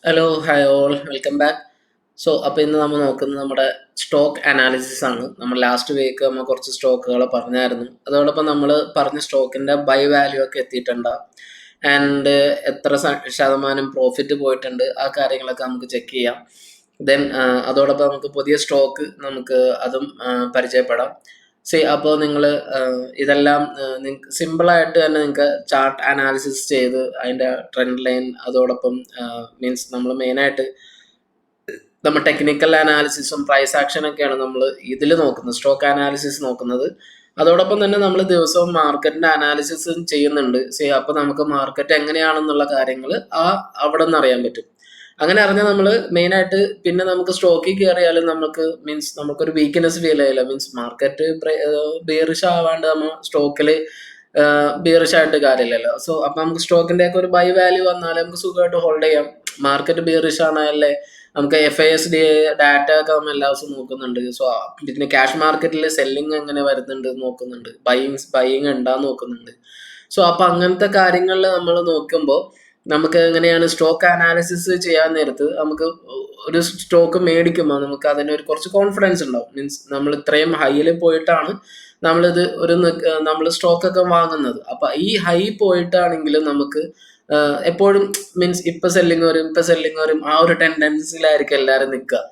Hello hi all welcome back. അപ്പോൾ ഇന്ന് നമ്മൾ നോക്കുന്നത് നമ്മുടെ സ്റ്റോക്ക് അനാലിസിസ് ആണ്. നമ്മൾ ലാസ്റ്റ് വീക്ക് നമ്മൾ കുറച്ച് സ്റ്റോക്കുകൾ പറഞ്ഞായിരുന്നു. അതോടൊപ്പം നമ്മൾ പറഞ്ഞ സ്റ്റോക്കിൻ്റെ ബൈ വാല്യൂ ഒക്കെ എത്തിയിട്ടുണ്ട്, ആൻഡ് എത്ര ശതമാനം പ്രോഫിറ്റ് പോയിട്ടുണ്ട്, ആ കാര്യങ്ങളൊക്കെ നമുക്ക് ചെക്ക് ചെയ്യാം. ദെൻ അതോടൊപ്പം നമുക്ക് പുതിയ സ്റ്റോക്ക് നമുക്ക് അതും പരിചയപ്പെടാം. അപ്പോൾ നിങ്ങൾ ഇതെല്ലാം നിങ്ങൾക്ക് സിമ്പിളായിട്ട് തന്നെ നിങ്ങൾക്ക് ചാർട്ട് അനാലിസിസ് ചെയ്ത് അതിൻ്റെ ട്രെൻഡ് ലൈൻ, അതോടൊപ്പം മീൻസ് നമ്മൾ മെയിനായിട്ട് നമ്മൾ ടെക്നിക്കൽ അനാലിസിസും പ്രൈസ് ആക്ഷനൊക്കെയാണ് നമ്മൾ ഇതിൽ നോക്കുന്നത്, സ്റ്റോക്ക് അനാലിസിസ് നോക്കുന്നത്. അതോടൊപ്പം തന്നെ നമ്മൾ ദിവസവും മാർക്കറ്റിൻ്റെ അനാലിസിസും ചെയ്യുന്നുണ്ട്. അപ്പോൾ നമുക്ക് മാർക്കറ്റ് എങ്ങനെയാണെന്നുള്ള കാര്യങ്ങൾ അവിടെ നിന്ന് അറിയാൻ പറ്റും. അങ്ങനെ അറിഞ്ഞാൽ നമ്മൾ മെയിനായിട്ട് പിന്നെ നമുക്ക് സ്റ്റോക്കിൽ കയറിയാലും നമുക്ക് മീൻസ് നമുക്കൊരു വീക്ക്നെസ് ഫീൽ ചെയ്യില്ല. മീൻസ് മാർക്കറ്റ് ബിയറിഷ് ആവാണ്ട് നമ്മൾ സ്റ്റോക്കിൽ ബിയറിഷ് ആയിട്ട് കാര്യമില്ലല്ലോ. അപ്പം നമുക്ക് സ്റ്റോക്കിൻ്റെ ഒക്കെ ഒരു ബൈ വാല്യൂ വന്നാൽ നമുക്ക് സുഖമായിട്ട് ഹോൾഡ് ചെയ്യാം. മാർക്കറ്റ് ബിയറിഷ് ആണല്ലേ, നമുക്ക് FISD ഡാറ്റ ഒക്കെ നമ്മൾ എല്ലാ ദിവസവും നോക്കുന്നുണ്ട്. പിന്നെ ക്യാഷ് മാർക്കറ്റിൽ സെല്ലിങ് എങ്ങനെ വരുന്നുണ്ട് നോക്കുന്നുണ്ട്, ബൈയിങ് ഉണ്ടാന്ന് നോക്കുന്നുണ്ട്. അപ്പം അങ്ങനത്തെ കാര്യങ്ങളിൽ നമ്മൾ നോക്കുമ്പോൾ നമുക്ക് എങ്ങനെയാണ് സ്റ്റോക്ക് അനാലിസിസ് ചെയ്യാൻ നേരത്ത് നമുക്ക് ഒരു സ്റ്റോക്ക് മേടിക്കുമ്പോൾ നമുക്ക് അതിനൊരു കുറച്ച് കോൺഫിഡൻസ് ഉണ്ടാവും. മീൻസ് നമ്മൾ ഇത്രയും ഹൈയിൽ പോയിട്ടാണ് നമ്മളിത് നമ്മൾ സ്റ്റോക്കൊക്കെ വാങ്ങുന്നത്. അപ്പം ഈ ഹൈ പോയിട്ടാണെങ്കിലും നമുക്ക് എപ്പോഴും മീൻസ് ഇപ്പൊ സെല്ലിങ് വരും ആ ഒരു ടെൻഡൻസിലായിരിക്കും എല്ലാവരും നിൽക്കുക.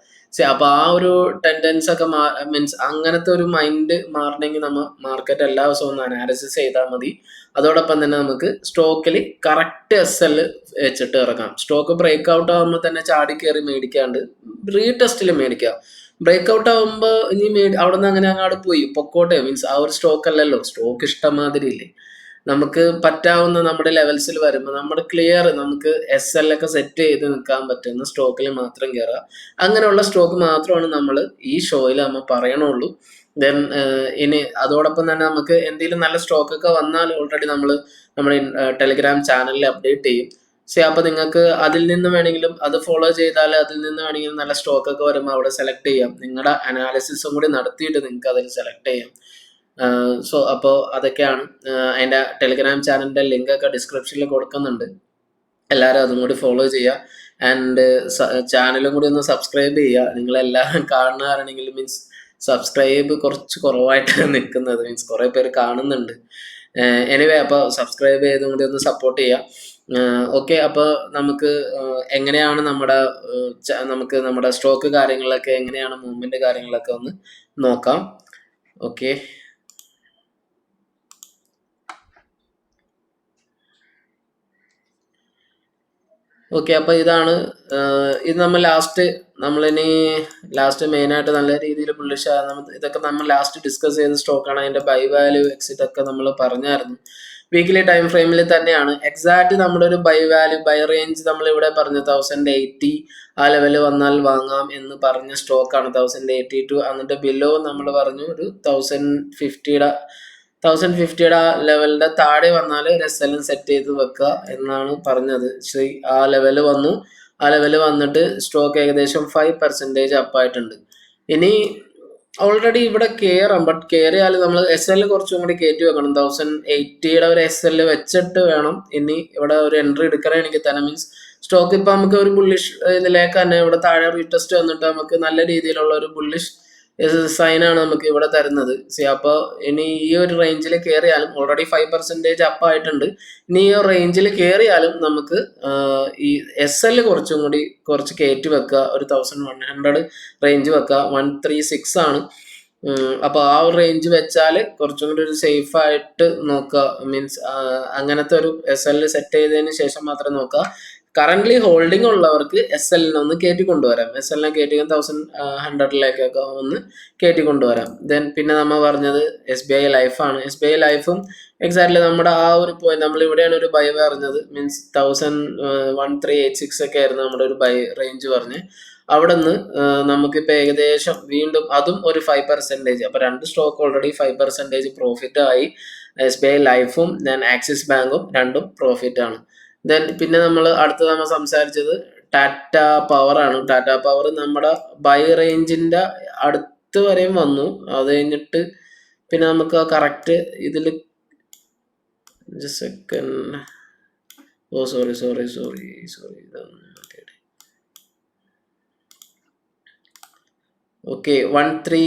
അപ്പൊ ആ ഒരു ടെൻഡൻസ് ഒക്കെ മീൻസ് അങ്ങനത്തെ ഒരു മൈൻഡ് മാറണമെങ്കിൽ നമ്മൾ മാർക്കറ്റ് എല്ലാ ദിവസവും ഒന്ന് അനാലിസിസ് ചെയ്താൽ മതി. അതോടൊപ്പം തന്നെ നമുക്ക് സ്റ്റോക്കിൽ കറക്റ്റ് SL വെച്ചിട്ട് ഇറങ്ങാം. സ്റ്റോക്ക് ബ്രേക്ക് ഔട്ട് ആകുമ്പോൾ തന്നെ ചാടി കയറി മേടിക്കാണ്ട് റീടെസ്റ്റിൽ മേടിക്കാം. ബ്രേക്ക് ഔട്ട് ആകുമ്പോൾ ഇനി അവിടെ നിന്ന് അങ്ങനെ അങ്ങോട്ട് പോയി പൊക്കോട്ടെ, മീൻസ് ആ ഒരു സ്റ്റോക്ക് അല്ലല്ലോ, സ്റ്റോക്ക് ഇഷ്ടംമാതിരി ഇല്ലേ. നമുക്ക് പറ്റാവുന്ന നമ്മുടെ ലെവൽസിൽ വരുമ്പോൾ നമുക്ക് SL ഒക്കെ സെറ്റ് ചെയ്ത് നിൽക്കാൻ പറ്റുന്ന സ്റ്റോക്കിൽ മാത്രം കയറുക. അങ്ങനെയുള്ള സ്റ്റോക്ക് മാത്രമാണ് നമ്മൾ ഈ ഷോയിൽ നമ്മൾ പറയണുള്ളൂ. ദെൻ ഇനി അതോടൊപ്പം തന്നെ നമുക്ക് എന്തെങ്കിലും നല്ല സ്റ്റോക്കൊക്കെ വന്നാൽ ഓൾറെഡി നമ്മൾ നമ്മുടെ ടെലിഗ്രാം ചാനലിൽ അപ്ഡേറ്റ് ചെയ്യും. അപ്പോൾ നിങ്ങൾക്ക് അതിൽ നിന്ന് വേണമെങ്കിലും അത് ഫോളോ ചെയ്താൽ അതിൽ നിന്ന് വേണമെങ്കിലും നല്ല സ്റ്റോക്കൊക്കെ വരുമ്പോൾ അവിടെ സെലക്ട് ചെയ്യാം. നിങ്ങളുടെ അനാലിസിസും കൂടി നടത്തിയിട്ട് നിങ്ങൾക്ക് അതിൽ സെലക്ട് ചെയ്യാം. അപ്പോൾ അതൊക്കെയാണ്. അതിൻ്റെ ടെലിഗ്രാം ചാനലിൻ്റെ ലിങ്കൊക്കെ ഡിസ്ക്രിപ്ഷനിൽ കൊടുക്കുന്നുണ്ട്. എല്ലാവരും അതും കൂടി ഫോളോ ചെയ്യുക. ആൻഡ് ചാനലും കൂടി ഒന്ന് സബ്സ്ക്രൈബ് ചെയ്യുക. നിങ്ങളെല്ലാം കാണുന്നവരാണെങ്കിൽ മീൻസ് സബ്സ്ക്രൈബ് കുറച്ച് കുറവായിട്ടാണ് നിൽക്കുന്നത്. മീൻസ് കുറേ പേര് കാണുന്നുണ്ട്. എനിവേ അപ്പോൾ സബ്സ്ക്രൈബ് ചെയ്തും കൂടി ഒന്ന് സപ്പോർട്ട് ചെയ്യുക. ഓക്കെ, അപ്പോൾ നമുക്ക് എങ്ങനെയാണ് നമുക്ക് നമ്മുടെ സ്റ്റോക്ക് കാര്യങ്ങളൊക്കെ എങ്ങനെയാണ് മൂവ്മെൻറ്റ് കാര്യങ്ങളൊക്കെ ഒന്ന് നോക്കാം. ഓക്കെ, അപ്പോൾ ഇതാണ് ഇത് നമ്മൾ ലാസ്റ്റ് മെയിനായിട്ട് നല്ല രീതിയിൽ ബുള്ളിഷ് ഇതൊക്കെ നമ്മൾ ലാസ്റ്റ് ഡിസ്കസ് ചെയ്ത സ്റ്റോക്കാണ്. അതിൻ്റെ ബൈ വാല്യൂ എക്സിറ്റ് ഒക്കെ നമ്മൾ പറഞ്ഞായിരുന്നു. വീക്കിലി ടൈം ഫ്രെയിമിൽ തന്നെയാണ് എക്സാക്ട് നമ്മുടെ ഒരു ബൈ റേഞ്ച് നമ്മൾ ഇവിടെ പറഞ്ഞു 1080 ആ ലെവല് വന്നാൽ വാങ്ങാം എന്ന് പറഞ്ഞ സ്റ്റോക്കാണ് 1082. എന്നിട്ട് ബിലോ നമ്മൾ പറഞ്ഞു ഒരു 1050യുടെ ലെവലിന്റെ താഴെ വന്നാൽ ഒരു SL സെറ്റ് ചെയ്ത് വെക്കുക എന്നാണ് പറഞ്ഞത്. ആ ലെവല് വന്നു. ആ ലെവല് വന്നിട്ട് സ്റ്റോക്ക് ഏകദേശം 5% അപ്പായിട്ടുണ്ട്. ഇനി ഓൾറെഡി ഇവിടെ കയറാം, ബട്ട് കയറിയാൽ നമ്മൾ SL കുറച്ചും കൂടി കയറ്റി വെക്കണം. 1080യുടെ ഒരു SL വെച്ചിട്ട് വേണം ഇനി ഇവിടെ ഒരു എൻട്രി എടുക്കണമെങ്കിൽ തന്നെ. മീൻസ് സ്റ്റോക്ക് ഇപ്പം നമുക്ക് ഒരു ബുള്ളിഷ് ഇതിലേക്ക് തന്നെ ഇവിടെ താഴെ റീടെസ്റ്റ് വന്നിട്ട് നമുക്ക് നല്ല രീതിയിലുള്ള ഒരു ബുള്ളിഷ് സൈനാണ് നമുക്ക് ഇവിടെ തരുന്നത്. അപ്പോൾ ഇനി ഈ ഒരു റേഞ്ചിൽ കയറിയാലും ഓൾറെഡി 5% അപ്പായിട്ടുണ്ട്. ഇനി ഈ റേഞ്ചിൽ കയറിയാലും നമുക്ക് ഈ SL കുറച്ച് കയറ്റി വെക്കുക. ഒരു 1100 റേഞ്ച് വെക്കുക. 136 ആണ്. അപ്പോൾ ആ ഒരു റേഞ്ച് വെച്ചാൽ കുറച്ചും കൂടി ഒരു സേഫ് ആയിട്ട് നോക്കുക. മീൻസ് അങ്ങനത്തെ ഒരു SL സെറ്റ് ചെയ്തതിന് ശേഷം മാത്രം നോക്കുക. കറന്റ് ഹോൾഡിംഗ് ഉള്ളവർക്ക് SL ഒന്ന് കയറ്റി കൊണ്ടുവരാം. SL കയറ്റി 1100ലേക്കൊക്കെ ഒന്ന് കയറ്റി കൊണ്ടുവരാം. ദെൻ പിന്നെ നമ്മൾ പറഞ്ഞത് SBI ലൈഫാണ്. SBI ലൈഫും എക്സാക്ട്ലി നമ്മുടെ ആ ഒരു പോയിന്റ് നമ്മൾ ഇവിടെയാണ് ഒരു ബൈ പറഞ്ഞത്. മീൻസ് 1386 ഒക്കെ ആയിരുന്നു നമ്മുടെ ഒരു ബൈ റേഞ്ച് പറഞ്ഞ്. അവിടെ നിന്ന് നമുക്കിപ്പോൾ ഏകദേശം വീണ്ടും അതും ഒരു 5%. അപ്പോൾ രണ്ട് സ്റ്റോക്ക് ഓൾറെഡി 5% പ്രോഫിറ്റ് ആയി. SBI ലൈഫും ദെൻ ആക്സിസ് ബാങ്കും രണ്ടും പ്രോഫിറ്റ് ആണ്. ദെൻ പിന്നെ നമ്മൾ സംസാരിച്ചത് ടാറ്റ പവർ ആണ്. ടാറ്റ പവർ നമ്മുടെ ബൈ റേഞ്ചിന്റെ അടുത്ത് വരെയും വന്നു. അത് കഴിഞ്ഞിട്ട് പിന്നെ നമുക്ക് കറക്റ്റ് ഇതിൽ സെക്കൻഡ് സോറി ഓക്കെ 1.3.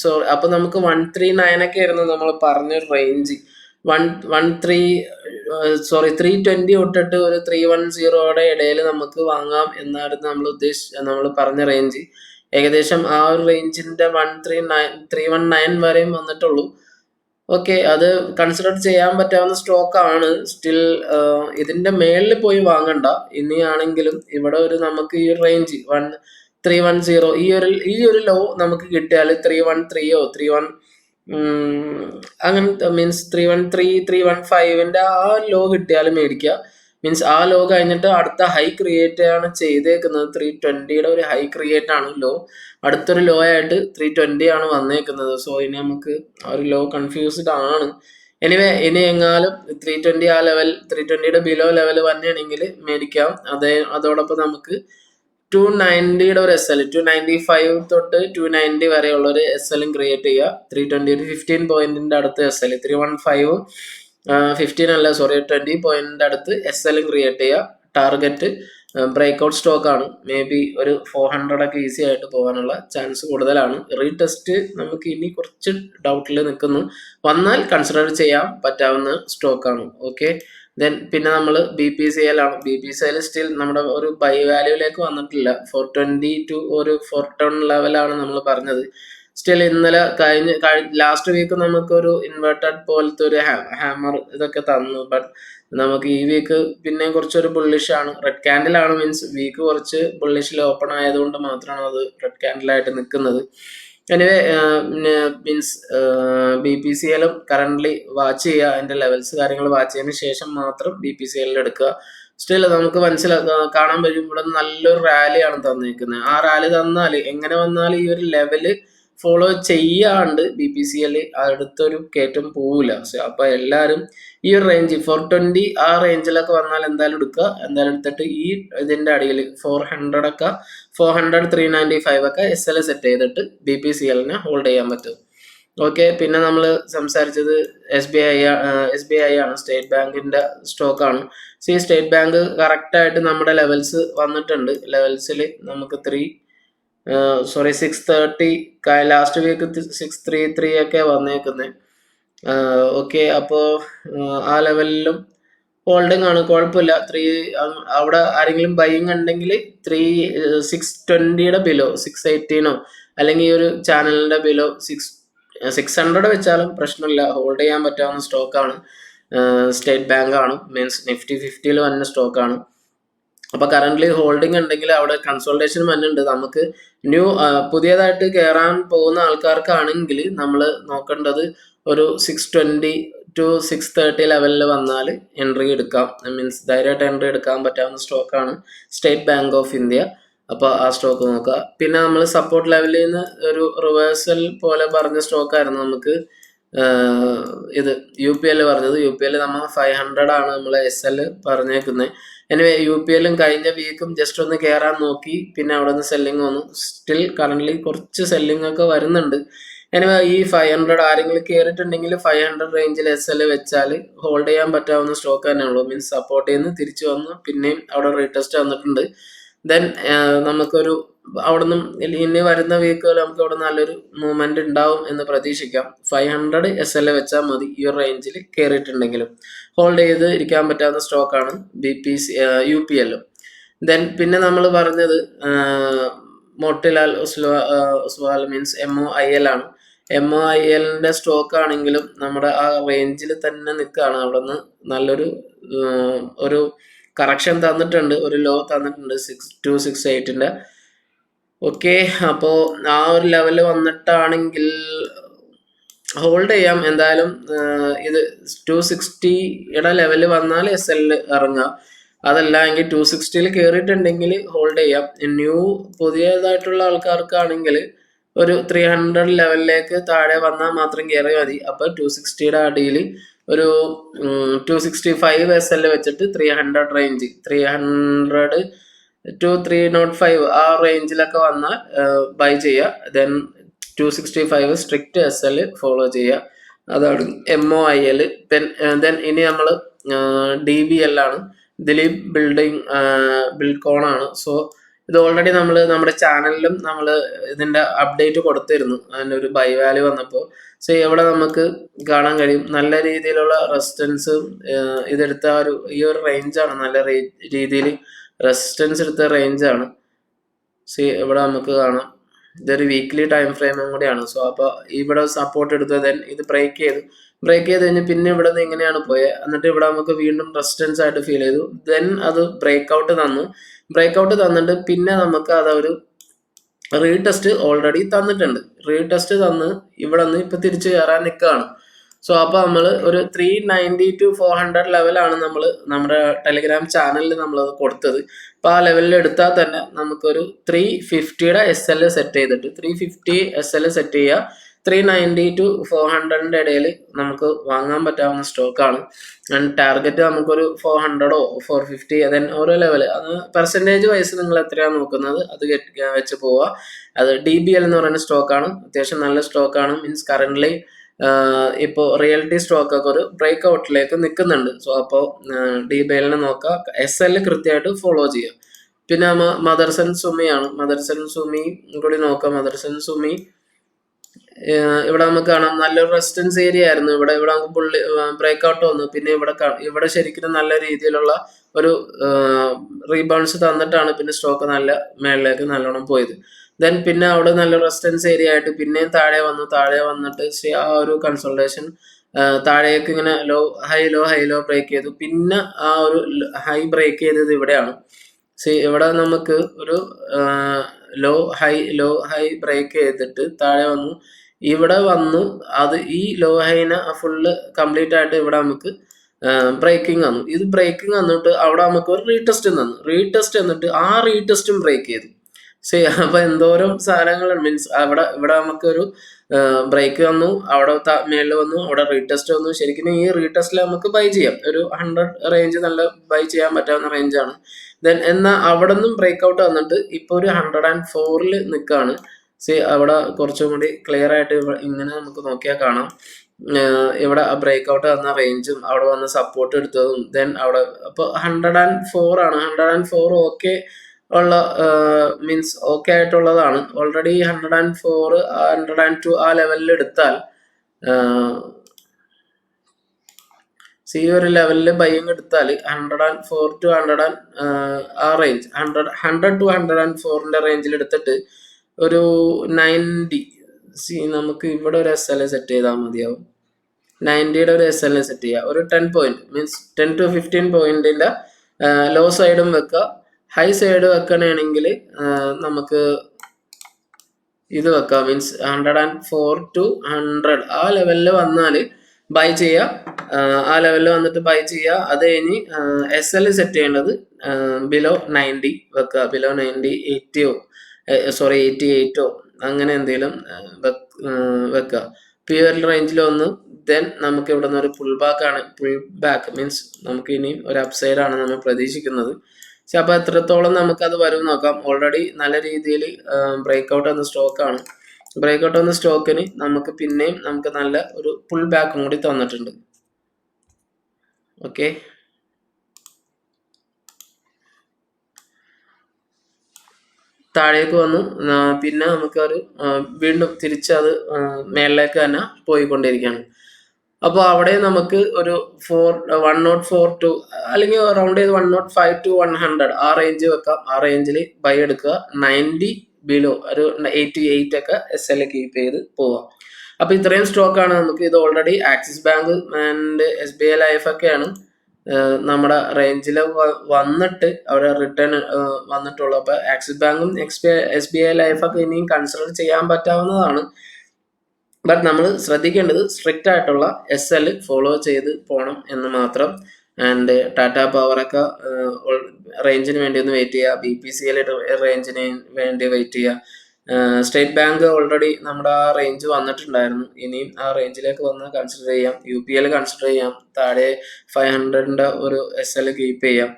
സോ അപ്പൊ നമുക്ക് 139 ഒക്കെ ആയിരുന്നു നമ്മൾ പറഞ്ഞൊരു റേഞ്ച്. 113 320 തൊട്ടിട്ട് ഒരു 310 ഇടയിൽ നമുക്ക് വാങ്ങാം എന്നായിരുന്നു നമ്മൾ പറഞ്ഞ റേഞ്ച്. ഏകദേശം ആ ഒരു റേഞ്ചിന്റെ 319 വരെയും വന്നിട്ടുള്ളൂ. ഓക്കെ, അത് കൺസിഡർ ചെയ്യാൻ പറ്റാവുന്ന സ്റ്റോക്ക് ആണ്. സ്റ്റിൽ ഇതിന്റെ മേളിൽ പോയി വാങ്ങണ്ട. ഇനിയാണെങ്കിലും ഇവിടെ ഒരു നമുക്ക് ഈ റേഞ്ച് 310 ഈ ഒരു ലോ നമുക്ക് കിട്ടിയാൽ 313 അങ്ങനത്തെ മീൻസ് 315 ആ ലോ കിട്ടിയാൽ മേടിക്കുക. മീൻസ് ആ ലോ കഴിഞ്ഞിട്ട് അടുത്ത ഹൈ ക്രിയേറ്റ് ആണ് ചെയ്തേക്കുന്നത്. 320 ഒരു ഹൈ ക്രിയേറ്റ് ആണ് ലോ. അടുത്തൊരു ലോ ആയിട്ട് 320 ആണ് വന്നേക്കുന്നത്. സോ ഇനി നമുക്ക് ആ ഒരു ലോ കൺഫ്യൂസ്ഡ് ആണ്. എനിവേ ഇനി എങ്ങാലും 320 ആ ലെവൽ 320 ബിലോ ലെവൽ വന്നെയാണെങ്കിൽ മേടിക്കാം. അതോടൊപ്പം നമുക്ക് 290 ഒരു SL 295 തൊട്ട് 290 വരെയുള്ള ഒരു SLും ക്രിയേറ്റ് ചെയ്യുക. 320 ഒരു 15 പോയിന്റിന്റെ അടുത്ത് SL 315 15 അല്ല 20 പോയിന്റിന്റെ അടുത്ത് SLും ക്രിയേറ്റ് ചെയ്യുക. ടാർഗറ്റ് ബ്രേക്ക്ഔട്ട് സ്റ്റോക്ക് ആണ്. മേ ബി ഒരു 400 ഒക്കെ ഈസി ആയിട്ട് പോകാനുള്ള ചാൻസ് കൂടുതലാണ്. റീടെസ്റ്റ് നമുക്ക് ഇനി കുറച്ച് ഡൗട്ടിൽ നിൽക്കുന്നു. വന്നാൽ കൺസിഡർ ചെയ്യാൻ പറ്റാവുന്ന സ്റ്റോക്കാണ്. ഓക്കെ, ദെൻ പിന്നെ നമ്മൾ BPCL ആണ്. BPCL സ്റ്റിൽ നമ്മുടെ ഒരു ബൈ വാല്യൂലേക്ക് വന്നിട്ടില്ല. 420 ടു ഒരു 410 ലെവലാണ് നമ്മൾ പറഞ്ഞത്. സ്റ്റിൽ ഇന്നലെ ലാസ്റ്റ് വീക്ക് നമുക്കൊരു ഇൻവേർട്ടഡ് പോലത്തെ ഒരു ഹാമർ ഇതൊക്കെ തന്നു. ബട്ട് നമുക്ക് ഈ വീക്ക് പിന്നെ കുറച്ചൊരു ബുള്ളിഷ് ആണ്. റെഡ് ക്യാൻഡിൽ ആണ്. മീൻസ് വീക്ക് കുറച്ച് ബുള്ളിഷിൽ ഓപ്പൺ ആയതുകൊണ്ട് മാത്രമാണ് അത് റെഡ് ക്യാൻഡിലായിട്ട് നിൽക്കുന്നത്. എനിവേ മീൻസ് BPCLും കറന്റ് വാച്ച് ചെയ്യുക. അതിന്റെ ലെവൽസ് കാര്യങ്ങൾ വാച്ച് ചെയ്തതിന് ശേഷം മാത്രം BPCL എടുക്കുക. സ്റ്റിൽ നമുക്ക് കാണാൻ പറ്റും ഇവിടെ നല്ലൊരു റാലിയാണ് തന്നിരിക്കുന്നത്. ആ റാലി തന്നാൽ എങ്ങനെ വന്നാലും ഈ ഒരു ലെവല് ഫോളോ ചെയ്യാണ്ട് BPCL അടുത്തൊരു കയറ്റം പോവില്ല. അപ്പൊ എല്ലാരും ഈ ഒരു റേഞ്ച് 420 ആ റേഞ്ചിലൊക്കെ വന്നാൽ എന്തായാലും എടുക്കുക. എന്തായാലും എടുത്തിട്ട് ഈ ഇതിന്റെ അടിയിൽ 400 395 ഒക്കെ SL സെറ്റ് ചെയ്തിട്ട് BPCLനെ ഹോൾഡ് ചെയ്യാൻ പറ്റും. ഓക്കെ, പിന്നെ നമ്മൾ സംസാരിച്ചത് SBI ആണ്. സ്റ്റേറ്റ് ബാങ്കിന്റെ സ്റ്റോക്കാണ്. സ്റ്റേറ്റ് ബാങ്ക് കറക്റ്റ് ആയിട്ട് നമ്മുടെ ലെവൽസ് വന്നിട്ടുണ്ട്. ലെവൽസിൽ നമുക്ക് 630 ലാസ്റ്റ് വീക്ക് 633 ഒക്കെ വന്നേക്കുന്നത്. ഓക്കെ, അപ്പോൾ ആ ലെവലിലും ഹോൾഡിംഗ് ആണ്, കുഴപ്പമില്ല. അവിടെ ആരെങ്കിലും ബൈയിങ് ഉണ്ടെങ്കിൽ 620 ബിലോ 618 അല്ലെങ്കിൽ ഈ ഒരു ചാനലിന്റെ ബിലോ 600 വെച്ചാലും പ്രശ്നമില്ല. ഹോൾഡ് ചെയ്യാൻ പറ്റാവുന്ന സ്റ്റോക്കാണ്. സ്റ്റേറ്റ് ബാങ്ക് ആണ്. മീൻസ് Nifty 50 വന്ന സ്റ്റോക്കാണ്. അപ്പൊ കറന്റ് ഹോൾഡിംഗ് ഉണ്ടെങ്കിൽ അവിടെ കൺസോൾട്ടേഷൻ വന്നിട്ടുണ്ട്. നമുക്ക് പുതിയതായിട്ട് കയറാൻ പോകുന്ന ആൾക്കാർക്കാണെങ്കിൽ നമ്മൾ നോക്കേണ്ടത് ഒരു 620 ടു 630 ലെവലിൽ വന്നാൽ എൻട്രി എടുക്കാം. മീൻസ് ധൈര്യമായിട്ട് എൻട്രി എടുക്കാൻ പറ്റാവുന്ന സ്റ്റോക്കാണ് സ്റ്റേറ്റ് ബാങ്ക് ഓഫ് ഇന്ത്യ. അപ്പോൾ ആ സ്റ്റോക്ക് നോക്കുക. പിന്നെ നമ്മൾ സപ്പോർട്ട് ലെവലിൽ നിന്ന് ഒരു റിവേഴ്സൽ പോലെ പറഞ്ഞ സ്റ്റോക്കായിരുന്നു നമുക്ക് ഇത് UPL പറഞ്ഞത്. UPL നമ്മൾ 500 ആണ് നമ്മൾ SL പറഞ്ഞേക്കുന്നത്. എനിവേ UPLും കഴിഞ്ഞ വീക്കും ജസ്റ്റ് ഒന്ന് കയറാൻ നോക്കി. പിന്നെ അവിടെ നിന്ന് സെല്ലിങ് വന്നു. സ്റ്റിൽ കറന്റ് കുറച്ച് സെല്ലിംഗ് ഒക്കെ വരുന്നുണ്ട്. എനിവേ ഈ 500 ആരെങ്കിലും കയറിയിട്ടുണ്ടെങ്കിൽ 500 റേഞ്ചിൽ SL വെച്ചാൽ ഹോൾഡ് ചെയ്യാൻ പറ്റാവുന്ന സ്റ്റോക്ക് തന്നെ ഉള്ളൂ. മീൻസ് സപ്പോർട്ട് ചെയ്യുന്ന തിരിച്ചു വന്നു. പിന്നെയും അവിടെ റീടെസ്റ്റ് വന്നിട്ടുണ്ട്. ദെൻ നമുക്കൊരു അവിടെ നിന്നും ഇനി വരുന്ന വീക്കുകൾ നമുക്ക് അവിടെ നല്ലൊരു മൂവ്മെന്റ് ഉണ്ടാവും എന്ന് പ്രതീക്ഷിക്കാം. 500 SL വെച്ചാൽ മതി. ഈ ഒരു റേഞ്ചിൽ കയറിയിട്ടുണ്ടെങ്കിലും ഹോൾഡ് ചെയ്ത് ഇരിക്കാൻ പറ്റാവുന്ന സ്റ്റോക്കാണ് UPL. ദെൻ പിന്നെ നമ്മൾ പറഞ്ഞത് മോട്ടിലാൽ ഒസ്വാൽ മീൻസ് MOIL ആണ്. MOILന്റെ സ്റ്റോക്ക് ആണെങ്കിലും നമ്മുടെ ആ റേഞ്ചിൽ തന്നെ നിൽക്കുകയാണ്. അവിടെ നിന്ന് നല്ലൊരു ഒരു കറക്ഷൻ തന്നിട്ടുണ്ട്. ഒരു ലോ തന്നിട്ടുണ്ട് 6268. ഓക്കെ, അപ്പോൾ ആ ഒരു ലെവല് വന്നിട്ടാണെങ്കിൽ ഹോൾഡ് ചെയ്യാം. എന്തായാലും ഇത് 260 ലെവല് വന്നാൽ SL ഇറങ്ങുക. അതല്ല എങ്കിൽ 260 കയറിയിട്ടുണ്ടെങ്കിൽ ഹോൾഡ് ചെയ്യാം. പുതിയതായിട്ടുള്ള ആൾക്കാർക്കാണെങ്കിൽ ഒരു 300 ലെവലിലേക്ക് താഴെ വന്നാൽ മാത്രം കയറി മതി. അപ്പൊ 260 അടിയിൽ ഒരു 265 SL വെച്ചിട്ട് 300 റേഞ്ച് 300 ടു 305 ആ റേഞ്ചിലൊക്കെ വന്നാൽ ബൈ ചെയ്യുക. ദെൻ 265 സ്ട്രിക്റ്റ് SL ഫോളോ ചെയ്യുക. അതാണ് MOIL. ദെൻ ഇനി നമ്മൾ DBL ആണ്. ദിലീപ് ബിൽഡ്കോൺ ആണ്. സോ ഇത് ഓൾറെഡി നമ്മൾ നമ്മുടെ ചാനലിലും നമ്മൾ ഇതിൻ്റെ അപ്ഡേറ്റ് കൊടുത്തിരുന്നു. അതിൻ്റെ ഒരു ബൈ വാല്യൂ വന്നപ്പോൾ. സോ ഇവിടെ നമുക്ക് കാണാൻ കഴിയും നല്ല രീതിയിലുള്ള റെസിസ്റ്റൻസ് ഇതെടുത്ത ഈ ഒരു റേഞ്ചാണ്. നല്ല രീതിയിൽ റെസിസ്റ്റൻസ് എടുത്ത റേഞ്ചാണ്. ഇവിടെ നമുക്ക് കാണാം ഇതൊരു വീക്ക്ലി ടൈം ഫ്രെയിമും കൂടിയാണ്. സോ അപ്പോൾ ഇവിടെ സപ്പോർട്ട് എടുത്തു, ദെൻ ഇത് ബ്രേക്ക് ചെയ്ത് കഴിഞ്ഞ് പിന്നെ ഇവിടെ നിന്ന് ഇങ്ങനെയാണ് പോയത്. എന്നിട്ട് ഇവിടെ നമുക്ക് വീണ്ടും റെസിസ്റ്റൻസ് ആയിട്ട് ഫീൽ ചെയ്തു. ദെൻ അത് ബ്രേക്ക് ഔട്ട് തന്നിട്ട് പിന്നെ നമുക്ക് അതൊരു റീടെസ്റ്റ് ഓൾറെഡി തന്നിട്ടുണ്ട്. റീടെസ്റ്റ് തന്ന് ഇവിടെ നിന്ന് ഇപ്പൊ തിരിച്ചു കയറാൻ നിൽക്കുകയാണ്. സോ അപ്പോൾ നമ്മൾ ഒരു 390 to 400 ലെവലാണ് നമ്മൾ നമ്മുടെ ടെലിഗ്രാം ചാനലിൽ നമ്മൾ കൊടുത്തത്. അപ്പോൾ ആ ലെവലിൽ എടുത്താൽ തന്നെ നമുക്കൊരു 350യുടെ SL സെറ്റ് ചെയ്തിട്ട് 350 SL സെറ്റ് ചെയ്യുക. 390 to 400ന്റെ ഇടയിൽ നമുക്ക് വാങ്ങാൻ പറ്റാവുന്ന സ്റ്റോക്കാണ്. ആൻഡ് ടാർഗറ്റ് നമുക്കൊരു 400 450 ദെൻ ഓരോ ലെവൽ അത് പെർസെൻറ്റേജ് വൈസ് നിങ്ങൾ എത്രയാണ് നോക്കുന്നത് അത് വെച്ച് പോവുക. അത് DBL എന്ന് പറയുന്ന സ്റ്റോക്കാണ്. അത്യാവശ്യം നല്ല സ്റ്റോക്കാണ്. മീൻസ് കറൻ്റ്ലി ഇപ്പോൾ റിയൽറ്റി സ്റ്റോക്കൊക്കെ ഒരു ബ്രേക്ക് ഔട്ടിലേക്ക് നിൽക്കുന്നുണ്ട്. സോ അപ്പോൾ DBLനെ നോക്കുക, SL കൃത്യമായിട്ട് ഫോളോ ചെയ്യുക. പിന്നെ മദർസൺ സുമിയാണ്. മദർസൺ സുമി കൂടി നോക്കാം. മദർസൺ സുമി ഇവിടെ നമുക്ക് കാണാം നല്ലൊരു റെസിസ്റ്റൻസ് ഏരിയ ആയിരുന്നു. ഇവിടെ നമുക്ക് പുള്ളി ബ്രേക്ക് ഔട്ട് വന്നു. പിന്നെ ഇവിടെ ശരിക്കും നല്ല രീതിയിലുള്ള ഒരു റീബൗൺസ് തന്നിട്ടാണ് പിന്നെ സ്റ്റോക്ക് നല്ല മേളിലേക്ക് നല്ലോണം പോയത്. ദെൻ പിന്നെ അവിടെ നല്ല റെസിസ്റ്റൻസ് ഏരിയ ആയിട്ട് പിന്നെയും താഴെ വന്നിട്ട് ആ ഒരു കൺസൾട്ടേഷൻ താഴേക്ക് ഇങ്ങനെ ഹൈ ലോ ബ്രേക്ക് ചെയ്തു. പിന്നെ ആ ഒരു ഹൈ ബ്രേക്ക് ചെയ്തത് ഇവിടെയാണ്. ഇവിടെ നമുക്ക് ഒരു ലോ ഹൈ ബ്രേക്ക് ചെയ്തിട്ട് താഴെ വന്നു. ഇവിടെ വന്നു അത് ഈ ലോ ഹൈനെ ഫുള്ള് കംപ്ലീറ്റ് ആയിട്ട് ഇവിടെ നമുക്ക് ബ്രേക്കിംഗ് വന്നു. ഇത് ബ്രേക്കിംഗ് വന്നിട്ട് അവിടെ നമുക്ക് ഒരു റീടെസ്റ്റ് എന്നിട്ട് ആ റീടെസ്റ്റും ബ്രേക്ക് ചെയ്തു. അപ്പൊ എന്തോരം സാധനങ്ങൾ മീൻസ് ഇവിടെ നമുക്കൊരു ബ്രേക്ക് വന്നു, അവിടെ മേളിൽ വന്നു, അവിടെ റീടെസ്റ്റ് വന്നു. ശരിക്കും ഈ റീടെസ്റ്റിൽ നമുക്ക് ബൈ ചെയ്യാം. ഒരു 100 റേഞ്ച് നല്ല ബൈ ചെയ്യാൻ പറ്റാവുന്ന റേഞ്ചാണ്. ദെൻ എന്നാൽ അവിടെ നിന്നും ബ്രേക്ക് ഔട്ട് വന്നിട്ട് ഇപ്പോൾ ഒരു 104ൽ നിൽക്കുകയാണ്. അവിടെ കുറച്ചും കൂടി ക്ലിയർ ആയിട്ട് ഇങ്ങനെ നമുക്ക് നോക്കിയാൽ കാണാം. ഇവിടെ ബ്രേക്ക് ഔട്ട് വന്ന റേഞ്ചും അവിടെ വന്ന് സപ്പോർട്ട് എടുത്തതും ദെൻ അവിടെ അപ്പോൾ 104 ആണ്. 104 ഓക്കെ ഉള്ള മീൻസ് ഓക്കെ ആയിട്ടുള്ളതാണ്. ഓൾറെഡി 104 102 ആ ലെവലിൽ എടുത്താൽ ഈ ഒരു ലെവലിൽ ബൈയിങ് എടുത്താൽ 104 to 100 ആ റേഞ്ച് 100 to 104ന്റെ റേഞ്ചിൽ എടുത്തിട്ട് ഒരു 90 നമുക്ക് ഇവിടെ ഒരു SL സെറ്റ് ചെയ്താൽ മതിയാവും. 90യുടെ ഒരു SL സെറ്റ് ചെയ്യുക. ഒരു 10 പോയിന്റ് മീൻസ് 10 to 15 പോയിന്റിന്റെ ലോ സൈഡും വെക്കുക. ഹൈ സൈഡ് വെക്കണമെങ്കിൽ നമുക്ക് ഇത് വെക്കാം. മീൻസ് 104 to 100 ആ ലെവലിൽ വന്നാൽ ബൈ ചെയ്യുക. ആ ലെവലിൽ വന്നിട്ട് ബൈ ചെയ്യുക. അത് കഴിഞ്ഞ് SL സെറ്റ് ചെയ്യേണ്ടത് ബിലോ 90 വെക്കുക. ബിലോ 90 88 അങ്ങനെ എന്തെങ്കിലും വെക്കുക. പ്യുവർ റേഞ്ചിൽ വന്ന് ദെൻ നമുക്ക് ഇവിടെ നിന്ന് ഒരു പുൾ ബാക്ക് മീൻസ് നമുക്ക് ഇനിയും ഒരു അപ്സൈഡ് ആണ് നമ്മൾ പ്രതീക്ഷിക്കുന്നത്. അപ്പോൾ എത്രത്തോളം നമുക്കത് വരും നോക്കാം. ഓൾറെഡി നല്ല രീതിയിൽ ബ്രേക്ക് ഔട്ട് വന്ന സ്റ്റോക്കാണ്. ബ്രേക്ക് ഔട്ട് വന്ന സ്റ്റോക്കിന് നമുക്ക് പിന്നെയും നമുക്ക് നല്ല ഒരു പുൾ ബാക്കും കൂടി തന്നിട്ടുണ്ട്. ഓക്കെ, താഴേക്ക് വന്നു. പിന്നെ നമുക്കൊരു വീണ്ടും തിരിച്ചത് മേളിലേക്ക് തന്നെ പോയിക്കൊണ്ടിരിക്കുകയാണ്. അപ്പോൾ അവിടെ നമുക്ക് ഒരു 104 to അല്ലെങ്കിൽ അറൗണ്ട് 105 to 100 ആ റേഞ്ച് വെക്കാം. ആ റേഞ്ചിൽ ബൈ എടുക്കുക. 90 ബിലോ ഒരു 88 ഒക്കെ SL കീപ്പ് ചെയ്ത് പോവാം. അപ്പോൾ ഇത്രയും സ്റ്റോക്കാണ് നമുക്ക്. ഇത് already axis bank and SBI life ഒക്കെയാണ് നമ്മുടെ റേഞ്ചിൽ വന്നിട്ട് അവിടെ റിട്ടേൺ വന്നിട്ടുള്ളൂ. അപ്പോൾ ആക്സിസ് ബാങ്കും SBI ലൈഫൊക്കെ ഇനിയും കൺസിഡർ ചെയ്യാൻ പറ്റാവുന്നതാണ്. ബട്ട് നമ്മൾ ശ്രദ്ധിക്കേണ്ടത് സ്ട്രിക്റ്റ് ആയിട്ടുള്ള SL ഫോളോ ചെയ്ത് പോകണം എന്ന് മാത്രം. ആൻഡ് ടാറ്റ പവറൊക്കെ റേഞ്ചിന് വേണ്ടി ഒന്ന് വെയിറ്റ് ചെയ്യുക. BPCL റേഞ്ചിന് വേണ്ടി വെയിറ്റ് ചെയ്യുക. സ്റ്റേറ്റ് ബാങ്ക് ഓൾറെഡി നമ്മുടെ ആ റേഞ്ച് വന്നിട്ടുണ്ടായിരുന്നു. ഇനിയും ആ റേഞ്ചിലേക്ക് വന്ന് കൺസിഡർ ചെയ്യാം. UPL കൺസിഡർ ചെയ്യാം. താഴെ 500ന്റെ ഒരു SL കീപ്പ് ചെയ്യാം.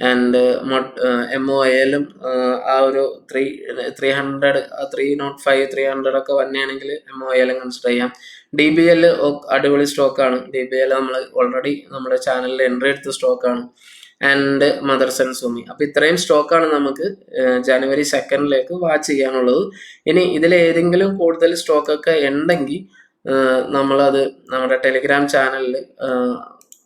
ആൻഡ് MOIലും ആ ഒരു 300 305 300 ഒക്കെ വന്നെയാണെങ്കിൽ MOIലും കൺസിഡർ ചെയ്യാം. DBL അടിപൊളി സ്റ്റോക്കാണ്. DBL നമ്മൾ ഓൾറെഡി നമ്മുടെ ചാനലിൽ എൻട്രി എടുത്ത സ്റ്റോക്കാണ്. And mothers and Sumi. അപ്പോൾ ഇത്രയും സ്റ്റോക്കാണ് നമുക്ക് ജനുവരി 2 വാച്ച് ചെയ്യാനുള്ളത്. ഇനി ഇതിലേതെങ്കിലും കൂടുതൽ സ്റ്റോക്കൊക്കെ ഉണ്ടെങ്കിൽ നമ്മളത് നമ്മുടെ ടെലിഗ്രാം ചാനലിൽ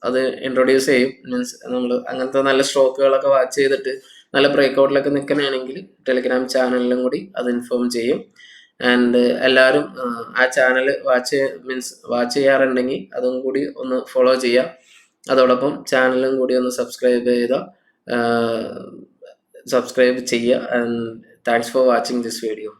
അത് ഇൻട്രൊഡ്യൂസ് ചെയ്യും. മീൻസ് നമ്മൾ അങ്ങനത്തെ നല്ല സ്റ്റോക്കുകളൊക്കെ വാച്ച് ചെയ്തിട്ട് നല്ല ബ്രേക്കൗട്ടിലൊക്കെ നിൽക്കണമെങ്കിൽ ടെലിഗ്രാം ചാനലിലും കൂടി അത് ഇൻഫോം ചെയ്യും. ആൻഡ് എല്ലാവരും ആ ചാനൽ വാച്ച് ചെയ്യാറുണ്ടെങ്കിൽ അതും കൂടി ഒന്ന് ഫോളോ ചെയ്യാം. അതോടൊപ്പം ചാനലും കൂടി ഒന്ന് സബ്സ്ക്രൈബ് ചെയ്യുക. And thanks for watching this video.